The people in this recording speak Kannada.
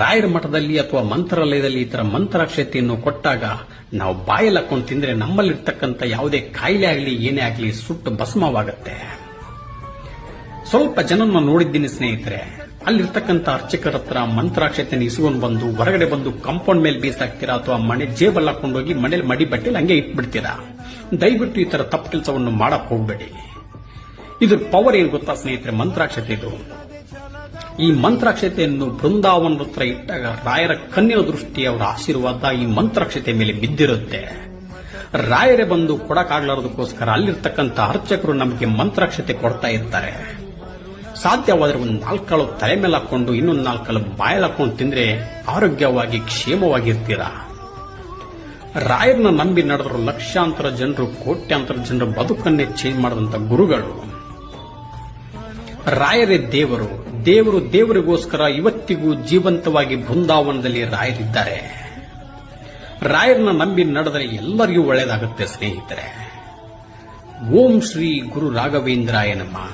ರಾಯರ ಮಠದಲ್ಲಿ ಅಥವಾ ಮಂತ್ರಾಲಯದಲ್ಲಿ ಈ ತರ ಮಂತ್ರಾಕ್ಷತೆಯನ್ನು ಕೊಟ್ಟಾಗ ನಾವು ಬಾಯಲ್ಲಿ ಹಾಕೊಂಡು ತಿಂದ್ರೆ ನಮ್ಮಲ್ಲಿರ್ತಕ್ಕಂಥ ಯಾವುದೇ ಕಾಯಿಲೆ ಆಗಲಿ ಏನೇ ಆಗಲಿ ಸುಟ್ಟು ಭಸ್ಮವಾಗುತ್ತೆ. ಸ್ವಲ್ಪ ಜನನ್ನ ನೋಡಿದ್ದೀನಿ ಸ್ನೇಹಿತರೆ, ಅಲ್ಲಿರ್ತಕ್ಕಂಥ ಅರ್ಚಕರ ಹತ್ರ ಮಂತ್ರಾಕ್ಷತೆಯನ್ನು ಇಸ್ಕೊಂಡು ಬಂದು ಹೊರಗಡೆ ಬಂದು ಕಾಂಪೌಂಡ್ ಮೇಲೆ ಬೀಸಾಕ್ತೀರಾ ಅಥವಾ ಮನೆ ಜೇಬಲ್ಲಿ ಹಾಕೊಂಡೋಗಿ ಮನೇಲಿ ಮಡಿ ಬಟ್ಟೆಲಿ ಹಂಗೆ ಇಟ್ಬಿಡ್ತೀರಾ. ದಯವಿಟ್ಟು ಈ ತರ ತಪ್ಪು ಕೆಲಸವನ್ನು ಮಾಡಕ್ ಹೋಗ್ಬೇಡಿ. ಇದ್ರ ಪವರ್ ಏನು ಗೊತ್ತಾ ಸ್ನೇಹಿತರೆ, ಮಂತ್ರಾಕ್ಷತೆದು. ಈ ಮಂತ್ರಾಕ್ಷತೆಯನ್ನು ಬೃಂದಾವನದ ಹತ್ರ ಇಟ್ಟಾಗ ರಾಯರ ಕಣ್ಣಿನ ದೃಷ್ಟಿ, ಅವರ ಆಶೀರ್ವಾದ ಈ ಮಂತ್ರಾಕ್ಷತೆ ಮೇಲೆ ಬಿದ್ದಿರುತ್ತೆ. ರಾಯರೇ ಬಂದು ಕೊಡಕ್ಕಾಗ್ಲಾರದಕ್ಕೋಸ್ಕರ ಅಲ್ಲಿರ್ತಕ್ಕಂಥ ಅರ್ಚಕರು ನಮಗೆ ಮಂತ್ರಾಕ್ಷತೆ ಕೊಡ್ತಾ ಇರ್ತಾರೆ. ಸಾಧ್ಯವಾದ್ರೆ ಒಂದು 4 ಕಾಳು ತಲೆ ಮೇಲೆ ಹಾಕೊಂಡು ಇನ್ನೊಂದು 4 ಕಾಳು ಬಾಯಲ್ಲಿ ಹಾಕೊಂಡು ತಿಂದ್ರೆ ಆರೋಗ್ಯವಾಗಿ ಕ್ಷೇಮವಾಗಿರ್ತೀರಾ. ರಾಯರನ್ನ ನಂಬಿ ನಡೆದ್ರು ಲಕ್ಷಾಂತರ ಜನರು, ಕೋಟ್ಯಾಂತರ ಜನರು ಬದುಕನ್ನೇ ಚೇಂಜ್ ಮಾಡಿದಂತ ಗುರುಗಳು. ರಾಯರೇ ದೇವರು. ದೇವರಿಗೋಸ್ಕರ ಇವತ್ತಿಗೂ ಜೀವಂತವಾಗಿ ಬೃಂದಾವನದಲ್ಲಿ ರಾಯರಿದ್ದಾರೆ. ರಾಯರನ್ನ ನಂಬಿ ನಡೆದರೆ ಎಲ್ಲರಿಗೂ ಒಳ್ಳೆಯದಾಗುತ್ತೆ ಸ್ನೇಹಿತರೆ. ಓಂ ಶ್ರೀ ಗುರು ರಾಘವೇಂದ್ರಾಯ ನಮಃ.